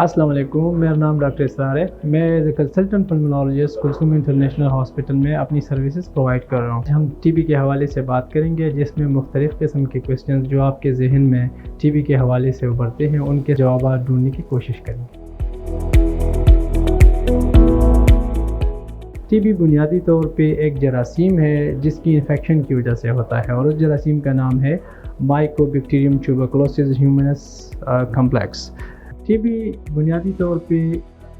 अस्सलाम वालेकुम, मेरा नाम डॉक्टर इसरार है। मैं as a consultant pulmonologist Kulsum International Hospital में अपनी सर्विसेज प्रोवाइड कर रहा हूँ। हम टीबी के हवाले से बात करेंगे, जिसमें मुख्तलिफ़ किस्म के क्वेश्चंस जो आपके जहन में टीबी के हवाले से उभरते हैं उनके जवाब ढूंढने की कोशिश करेंगे। टीबी बुनियादी तौर पे एक जरासीम है जिसकी इन्फेक्शन की वजह से होता है और उस जरासीम का नाम है Mycobacterium tuberculosis humans complex. TB बुनियादी तौर पे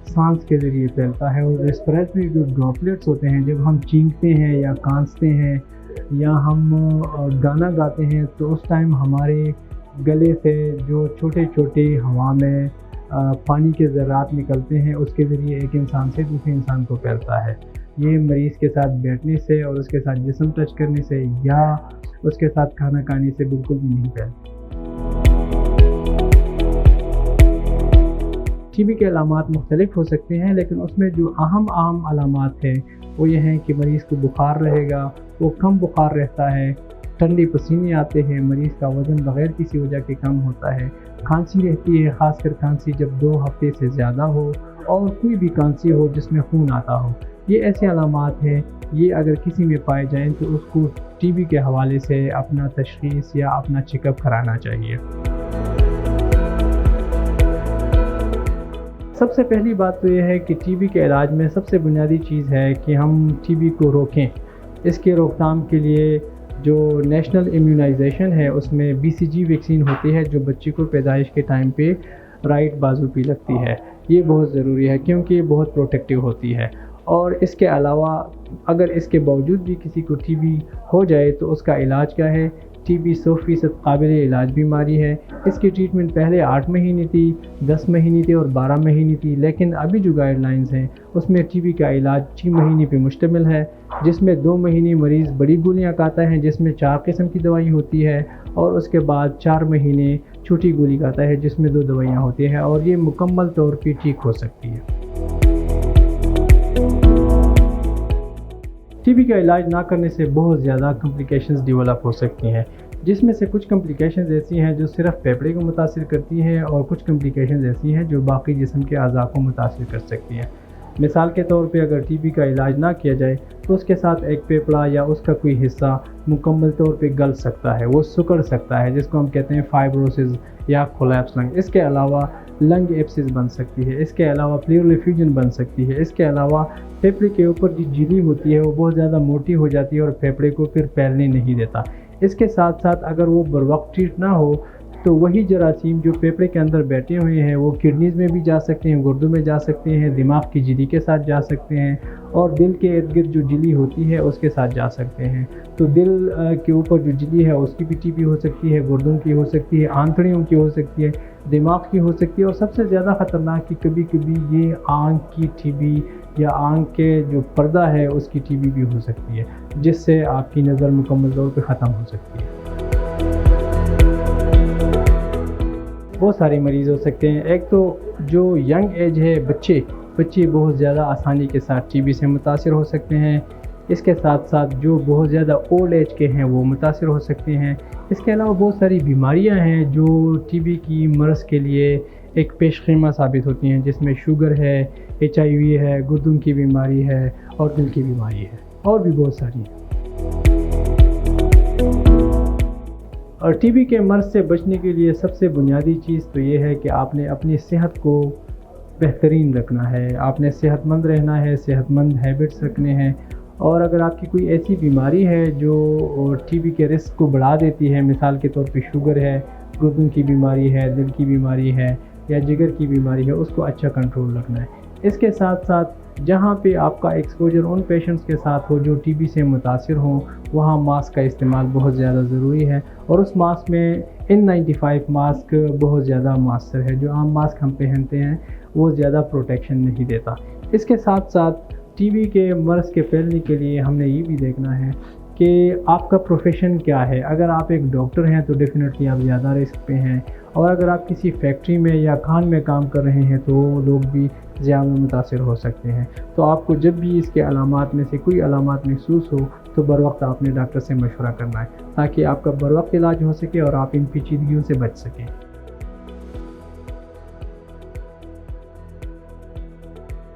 सांस के ज़रिए फैलता है और रेस्पिरेटरी जो ड्रॉपलेट्स होते हैं, जब हम छींकते हैं या खांसते हैं या हम गाना गाते हैं तो उस टाइम हमारे गले से जो छोटे छोटे हवा में पानी के ज़र्रात निकलते हैं उसके ज़रिए एक इंसान से दूसरे इंसान को फैलता है। ये मरीज़ के साथ बैठने से और उसके साथ जिस्म टच करने से या उसके साथ खाना खाने से बिल्कुल भी नहीं फैलता। टीबी के अलामात मुख्तलिफ हो सकते हैं, लेकिन उसमें जो अहम अलामात हैं वो ये हैं कि मरीज़ को बुखार रहेगा, वो कम बुखार रहता है, ठंडी पसीने आते हैं, मरीज़ का वज़न बग़ैर किसी वजह के कम होता है, खांसी रहती है, ख़ासकर खांसी जब 2 हफ्ते से ज़्यादा हो और कोई भी खांसी हो जिसमें खून आता हो। ये ऐसे अलामात हैं, ये अगर किसी में पाए जाएँ तो उसको टीबी के हवाले से अपना तशख़ीस या अपना चेकअप कराना चाहिए। सबसे पहली बात तो ये है कि टीबी के इलाज में सबसे बुनियादी चीज़ है कि हम टीबी को रोकें। इसके रोकथाम के लिए जो नेशनल इम्यूनाइजेशन है उसमें BCG वैक्सीन होती है जो बच्चे को पैदाइश के टाइम पे राइट बाजू पे लगती है। ये बहुत ज़रूरी है क्योंकि ये बहुत प्रोटेक्टिव होती है। और इसके अलावा अगर इसके बावजूद भी किसी को टीबी हो जाए तो उसका इलाज क्या है? टीबी 100% काबिल इलाज बीमारी है। इसकी ट्रीटमेंट पहले 8 महीने थी, 10 महीने थी और 12 महीने थी, लेकिन अभी जो गाइडलाइंस हैं उसमें टीबी का इलाज 6 महीने पे मुश्तमिल है, जिसमें 2 महीने मरीज़ बड़ी गोलियां खाता है जिसमें 4 किस्म की दवाई होती है और उसके बाद 4 महीने छोटी गोली खाता है जिसमें 2 दवाइयाँ होती हैं और ये मुकम्मल तौर पर ठीक हो सकती है। टीबी का इलाज ना करने से बहुत ज़्यादा कॉम्प्लिकेशंस डेवलप हो सकती हैं, जिसमें से कुछ कॉम्प्लिकेशंस ऐसी हैं जो सिर्फ फेफड़े को मुतासिर करती हैं और कुछ कॉम्प्लिकेशंस ऐसी हैं जो बाकी जिस्म के अज़ा को मुतासिर कर सकती हैं। मिसाल के तौर पे अगर टीबी का इलाज ना किया जाए तो उसके साथ एक फेफड़ा या उसका कोई हिस्सा मुकम्मल तौर पे गल सकता है, वो सिकुड़ सकता है, जिसको हम कहते हैं फाइब्रोसिस या कोलैप्स लंग। इसके अलावा लंग एब्सिस बन सकती है, इसके अलावा प्लेउरल एफ्यूजन बन सकती है, इसके अलावा फेफड़े के ऊपर जो झिल्ली होती है वो बहुत ज़्यादा मोटी हो जाती है और फेफड़े को फिर फैलने नहीं देता। इसके साथ साथ अगर वो बर वक्त ट्रीट ना हो तो वही जरासीम जो फेफड़े के अंदर बैठे हुए हैं वो किडनीज़ में भी जा सकते हैं, गुर्दों में जा सकते हैं, दिमाग की झिल्ली के साथ जा सकते हैं और दिल के इर्द गिर्द जो झिल्ली होती है उसके साथ जा सकते हैं। तो दिल के ऊपर जो झिल्ली है उसकी भी टीबी हो सकती है, गुर्दों की हो सकती है, आंतड़ियों की हो सकती है, दिमाग की हो सकती है और सबसे ज़्यादा ख़तरनाक कि कभी कभी ये आँख की टीबी या आँख के जो पर्दा है उसकी टीबी भी हो सकती है, जिससे आपकी नज़र मुकम्मल तौर पे ख़त्म हो सकती है। बहुत सारे मरीज़ हो सकते हैं। एक तो जो यंग एज है, बच्चे बहुत ज़्यादा आसानी के साथ टीबी से मुतासिर हो सकते हैं। इसके साथ साथ जो बहुत ज़्यादा ओल्ड एज के हैं वो मुतासिर हो सकते हैं। इसके अलावा बहुत सारी बीमारियां हैं जो टीबी की मर्ज़ के लिए एक पेशखीमा साबित होती हैं, जिसमें शुगर है, HIV है, गुर्दों की बीमारी है और दिल की बीमारी है और भी बहुत सारी हैं। और टीबी के मर्ज़ से बचने के लिए सबसे बुनियादी चीज़ तो ये है कि आपने अपनी सेहत को बेहतरीन रखना है, आपने सेहतमंद रहना है, सेहतमंद हैबिट्स रखने हैं। और अगर आपकी कोई ऐसी बीमारी है जो टीबी के रिस्क को बढ़ा देती है, मिसाल के तौर पे शुगर है, गुर्दों की बीमारी है, दिल की बीमारी है या जिगर की बीमारी है, उसको अच्छा कंट्रोल रखना है। इसके साथ साथ जहाँ पे आपका एक्सपोजर उन पेशेंट्स के साथ हो जो टीबी से मुतासिर हों, वहाँ मास्क का इस्तेमाल बहुत ज़्यादा ज़रूरी है और उस मास्क में N95 मास्क बहुत ज़्यादा मास्टर है। जो आम मास्क हम पहनते हैं वो ज़्यादा प्रोटेक्शन नहीं देता। इसके साथ साथ टीबी के मर्ज़ के फैलने के लिए हमने ये भी देखना है कि आपका प्रोफेशन क्या है। अगर आप एक डॉक्टर हैं तो डेफिनेटली आप ज़्यादा रिस्क पे हैं, और अगर आप किसी फैक्ट्री में या खान में काम कर रहे हैं तो लोग भी ज़्यादा मुतासिर हो सकते हैं। तो आपको जब भी इसके अलामात में से कोई अलामात महसूस हो तो बर वक्त आपने डॉक्टर से मशवरा करना है ताकि आपका बर वक्त इलाज हो सके और आप इन पेचीदगियों से बच सकें।